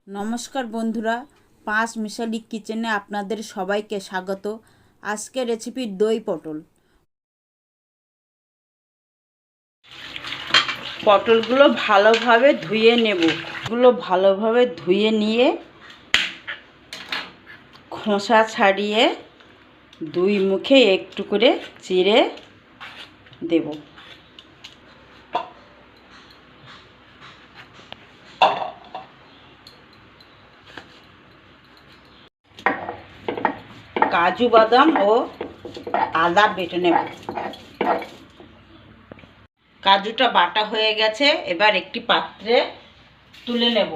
নমস্কার বন্ধুরা, পাঁচ মিশালি কিচেনে আপনাদের সবাইকে স্বাগত। আজকে রেসিপি দই পটল। পটলগুলো ভালোভাবে ধুয়ে নেব। ভালোভাবে ধুয়ে নিয়ে খোসা ছাড়িয়ে দুই মুখে একটু করে চিড়ে দেব। কাজু বাদাম ও আদা বেটে নেব। কাজুটা বাটা হয়ে গেছে, এবার একটি পাত্রে তুলে নেব।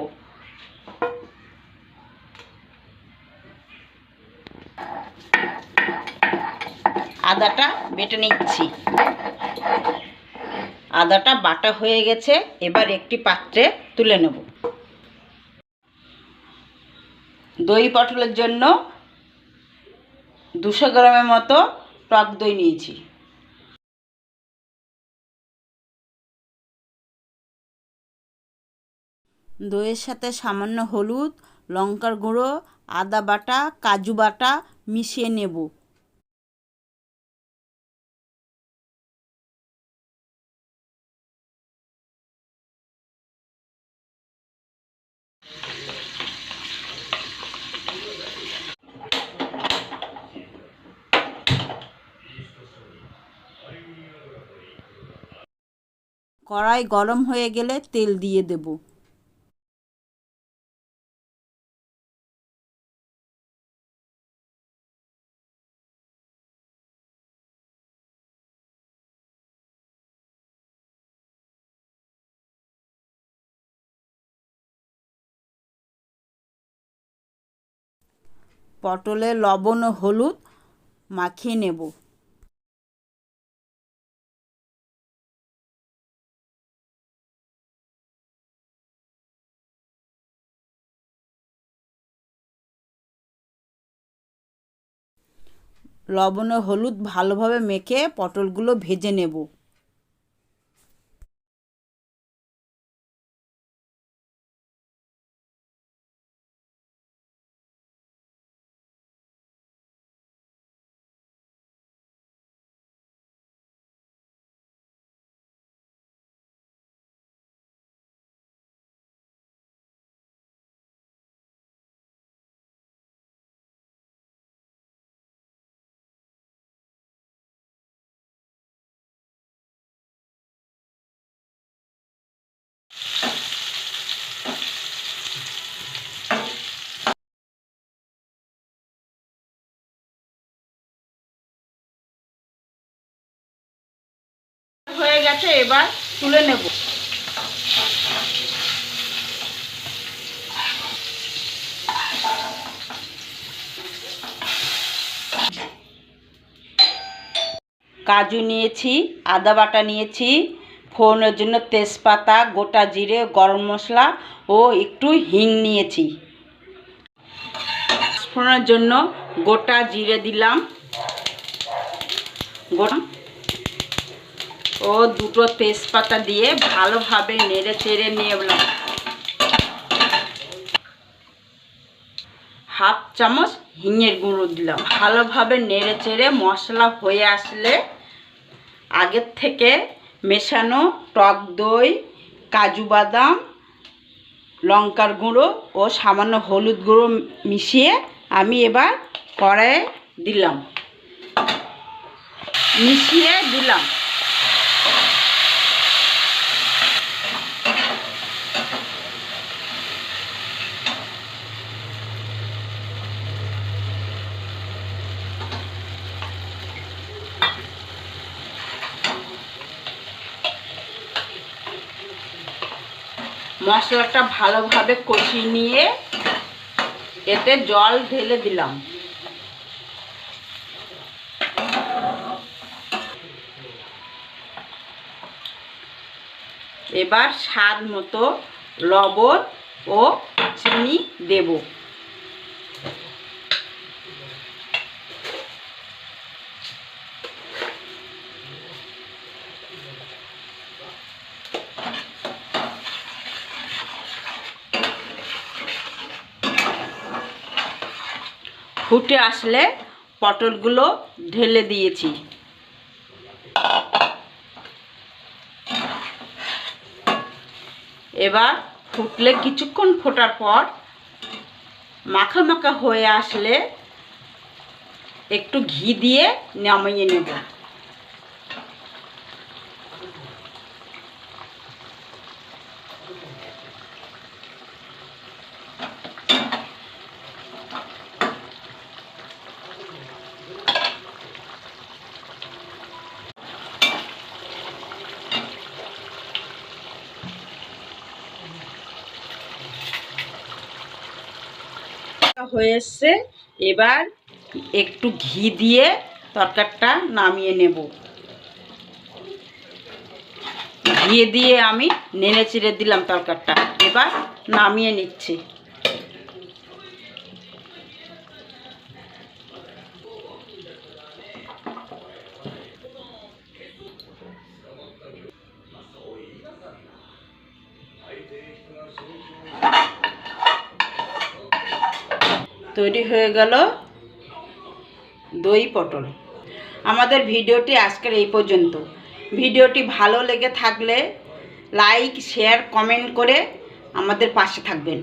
আদাটা বেটে নিচ্ছি। আদাটা বাটা হয়ে গেছে, এবার একটি পাত্রে তুলে নেব। দই পটলের জন্য 200 গ্রামের মতো টক দই নিয়েছি। দইয়ের সাথে সামান্য হলুদ, লঙ্কার গুঁড়ো, আদা বাটা, কাজু বাটা মিশিয়ে নেব। কড়াই গরম হয়ে গেলে তেল দিয়ে দেব। পটলে লবণ ও হলুদ মাখিয়ে নেব। লবণ ও হলুদ ভালোভাবে মেখে পটলগুলো ভেজে নেব। হয়ে গেছে, এবার তুলে নেব। কাজু নিয়েছি, আদা বাটা নিয়েছি, ফোড়নের জন্য তেজপাতা, গোটা জিরে, গরম মশলা ও একটু হিং নিয়েছি। ফোড়নের জন্য গোটা জিরে দিলাম, ও দুটো তেজপাতা দিয়ে ভালোভাবে নেড়ে চেড়ে নিলাম। হাফ চামচ হিঙের গুঁড়ো দিলাম। ভালোভাবে নেড়ে চেড়ে মশলা হয়ে আসলে আগের থেকে মেশানো টক দই, কাজু বাদাম, লঙ্কার গুঁড়ো ও সামান্য হলুদ গুঁড়ো মিশিয়ে আমি এবার কড়াইয়ে মিশিয়ে দিলাম। মশলাটা ভালোভাবে কষিয়ে নিয়ে এতে জল ঢেলে দিলাম। এবার স্বাদ মতো লবণ ও চিনি দেব। ফুটে আসলে পটলগুলো ঢেলে দিয়েছি। এবার ফুটলে কিছুক্ষণ ফোটার পর মাখা মাখা হয়ে আসলে একটু ঘি দিয়ে নামিয়ে নেব। হয়ে এসছে, এবার একটু ঘি দিয়ে তরকারিটা নামিয়ে নেব। ঘি দিয়ে আমি নেড়ে চেড়ে দিলাম তরকারিটা, এবার নামিয়ে নিচ্ছি। তৈরি হয়ে গেল দই পটল। আমাদের ভিডিওটি আজকের এই পর্যন্ত। ভিডিওটি ভালো লেগে থাকলে লাইক, শেয়ার, কমেন্ট করে আমাদের পাশে থাকবেন।